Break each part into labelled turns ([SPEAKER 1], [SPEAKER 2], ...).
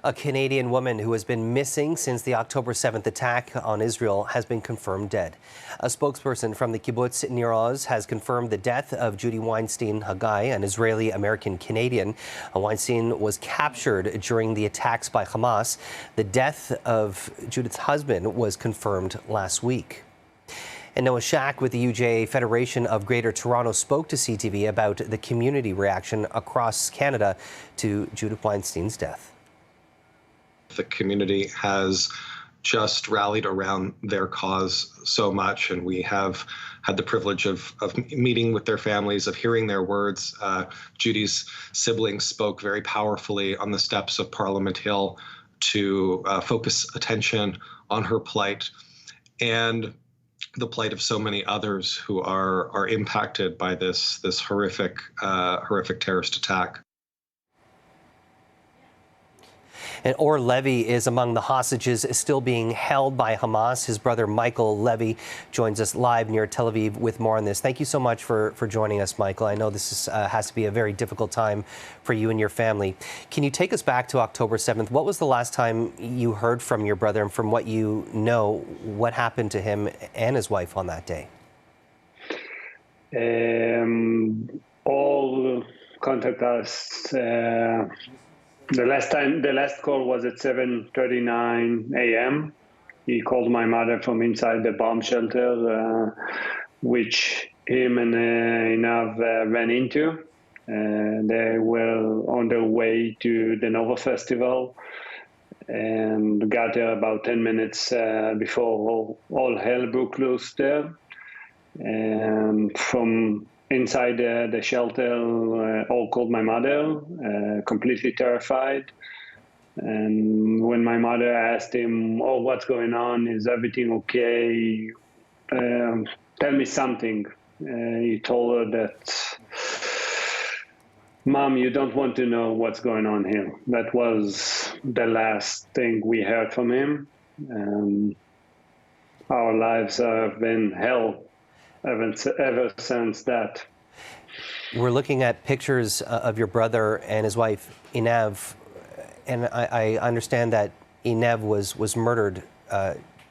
[SPEAKER 1] A Canadian woman who has been missing since the October 7th attack on Israel has been confirmed dead. A spokesperson from the kibbutz Nir Oz has confirmed the death of Judy Weinstein Haggai, an Israeli-American Canadian. Weinstein was captured during the attacks by Hamas. The death of Judith's husband was confirmed last week. And Noah Shack with the UJA Federation of Greater Toronto spoke to CTV about the community reaction across Canada to Judith Weinstein's death.
[SPEAKER 2] The community has just rallied around their cause so much, and we have had the privilege of meeting with their families, of hearing their words. Judy's siblings spoke very powerfully on the steps of Parliament Hill to focus attention on her plight and the plight of so many others who are impacted by this horrific terrorist attack.
[SPEAKER 1] And Or Levy is among the hostages still being held by Hamas. His brother Michael Levy joins us live near Tel Aviv with more on this. Thank you so much for joining us, Michael. I know this has to be a very difficult time for you and your family. Can you take us back to October 7th? What was the last time you heard from your brother, and from what you know, what happened to him and his wife on that day?
[SPEAKER 3] All contact us. The last call was at 7:39 a.m. He called my mother from inside the bomb shelter, which him and Inav ran into. They were on their way to the Nova Festival and got there about 10 minutes before all hell broke loose there. And from inside the shelter, all called my mother, completely terrified. And when my mother asked him, "Oh, what's going on? Is everything okay? Tell me something." He told her that, "Mom, you don't want to know what's going on here." That was the last thing we heard from him. Our lives have been hell ever since that.
[SPEAKER 1] We're looking at pictures of your brother and his wife, Inav, and I understand that Inav was murdered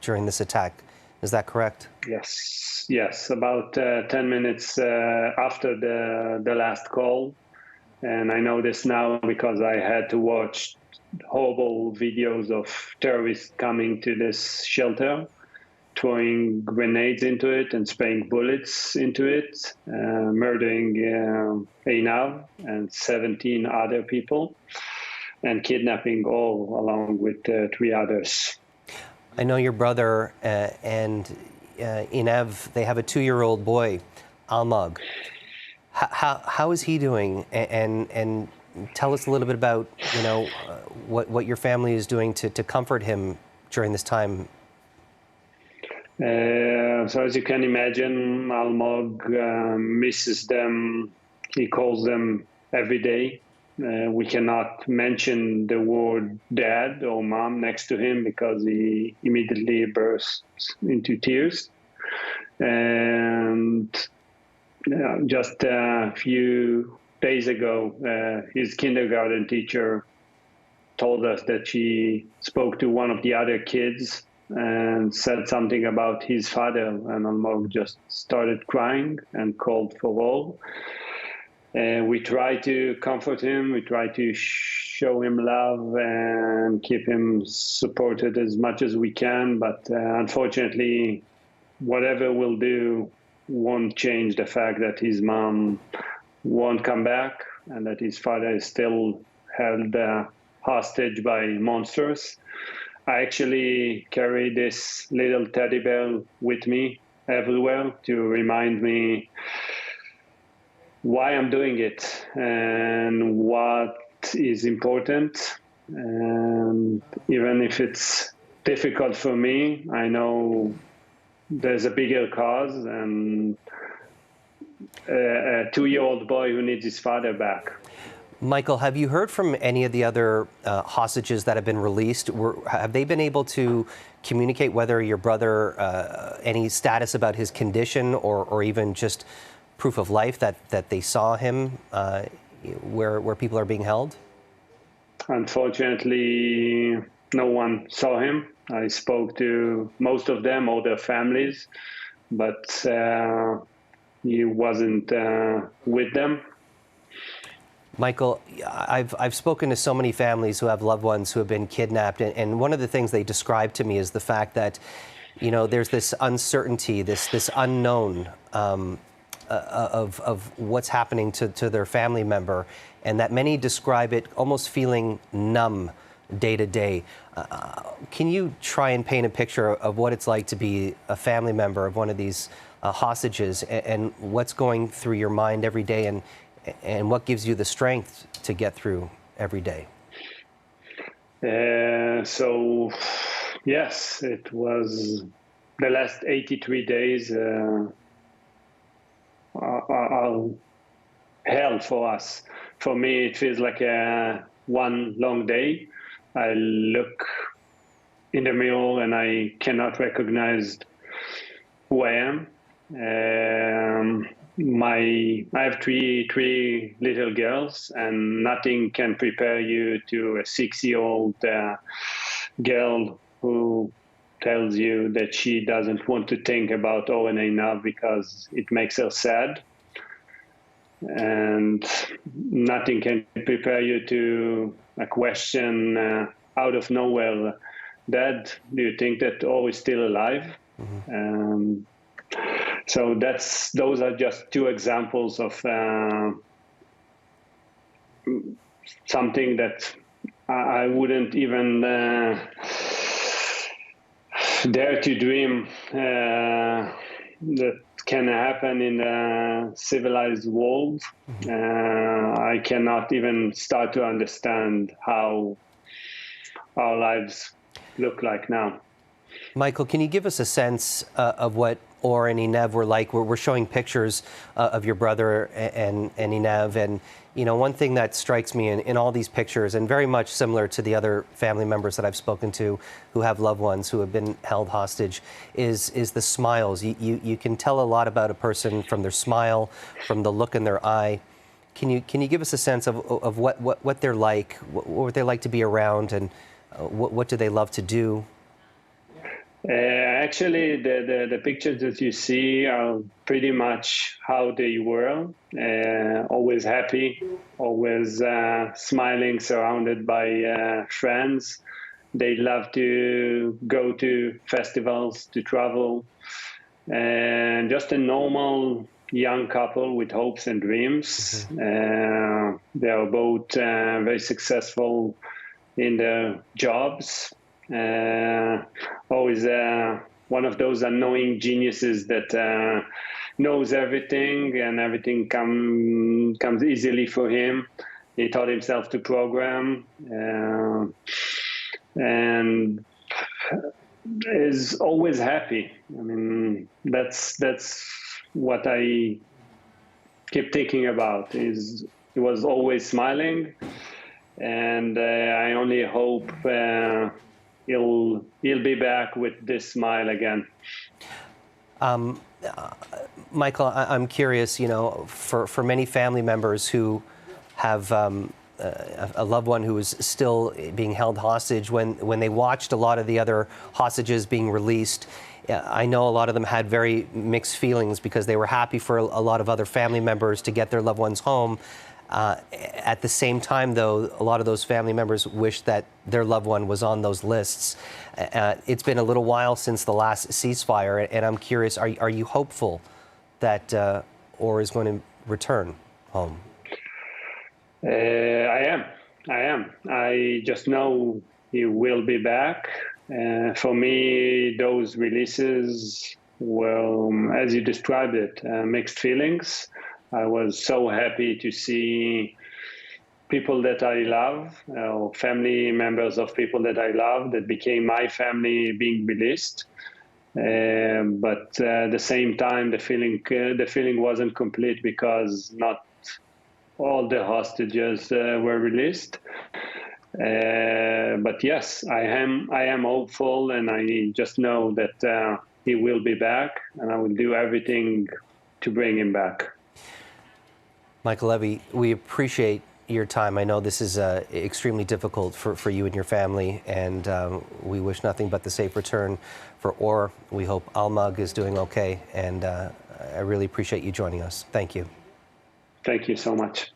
[SPEAKER 1] during this attack. Is that correct?
[SPEAKER 3] Yes. About 10 minutes after the last call. And I know this now because I had to watch horrible videos of terrorists coming to this shelter, throwing grenades into it and spraying bullets into it, murdering Einav and 17 other people, and kidnapping all along with 3 others.
[SPEAKER 1] I know your brother and Inav, they have a 2-year-old boy, Almog. How is he doing? And tell us a little bit about, what your family is doing to comfort him during this time.
[SPEAKER 3] So as you can imagine, Almog misses them. He calls them every day. We cannot mention the word dad or mom next to him because he immediately bursts into tears. And just a few days ago, his kindergarten teacher told us that she spoke to one of the other kids and said something about his father, and Almog just started crying and called for all. We try to comfort him, we try to show him love and keep him supported as much as we can, but unfortunately, whatever we'll do won't change the fact that his mom won't come back and that his father is still held hostage by monsters. I actually carry this little teddy bear with me everywhere to remind me why I'm doing it and what is important. And even if it's difficult for me, I know there's a bigger cause and a 2-year-old boy who needs his father back.
[SPEAKER 1] Michael, have you heard from any of the other hostages that have been released? Have they been able to communicate whether your brother, any status about his condition or even just proof of life that they saw him where people are being held?
[SPEAKER 3] Unfortunately, no one saw him. I spoke to most of them, all their families, but he wasn't with them.
[SPEAKER 1] Michael, I've spoken to so many families who have loved ones who have been kidnapped, and one of the things they describe to me is the fact that, you know, there's this uncertainty, this unknown of what's happening to their family member, and that many describe it almost feeling numb day to day. Can you try and paint a picture of what it's like to be a family member of one of these hostages, and what's going through your mind every day, and what gives you the strength to get through every day?
[SPEAKER 3] So, yes, it was the last 83 days are hell for us. For me, it feels like one long day. I look in the mirror and I cannot recognize who I am. I have three little girls, and nothing can prepare you to a 6-year-old girl who tells you that she doesn't want to think about Oren Einav because it makes her sad. And nothing can prepare you to a question out of nowhere. Dad, do you think that Or is still alive? Mm-hmm. So those are just two examples of something that I wouldn't even dare to dream that can happen in a civilized world. I cannot even start to understand how our lives look like now.
[SPEAKER 1] Michael, can you give us a sense of what Or and Einav were like? We're showing pictures of your brother and Einav, and you know, one thing that strikes me in all these pictures, and very much similar to the other family members that I've spoken to who have loved ones who have been held hostage, is the smiles. You can tell a lot about a person from their smile, from the look in their eye. Can you give us a sense of what they're like, what they like to be around, and what do they love to do?
[SPEAKER 3] Actually, the pictures that you see are pretty much how they were. Always happy, always smiling, surrounded by friends. They love to go to festivals, to travel, and just a normal young couple with hopes and dreams. Mm-hmm. They are both very successful in their jobs. Always one of those annoying geniuses that knows everything, and everything comes easily for him. He taught himself to program, and is always happy. I mean, that's what I keep thinking about. He was always smiling, and I only hope he'll be back with this smile again.
[SPEAKER 1] Michael, I'm curious, you know, for many family members who have a loved one who is still being held hostage, when they watched a lot of the other hostages being released, I know a lot of them had very mixed feelings because they were happy for a lot of other family members to get their loved ones home. At the same time, though, a lot of those family members wish that their loved one was on those lists. It's been a little while since the last ceasefire, and I'm curious, are you hopeful that Or is going to return home?
[SPEAKER 3] I am. I just know he will be back. For me, those releases were, as you described it, mixed feelings. I was so happy to see people that I love, family members of people that I love, that became my family, being released. But at the same time, the feeling wasn't complete because not all the hostages were released. But yes, I am hopeful, and I just know that he will be back, and I will do everything to bring him back.
[SPEAKER 1] Michael Levy, we appreciate your time. I know this is extremely difficult for you and your family, and we wish nothing but the safe return for Or. We hope Almag is doing okay, and I really appreciate you joining us. Thank you.
[SPEAKER 3] Thank you so much.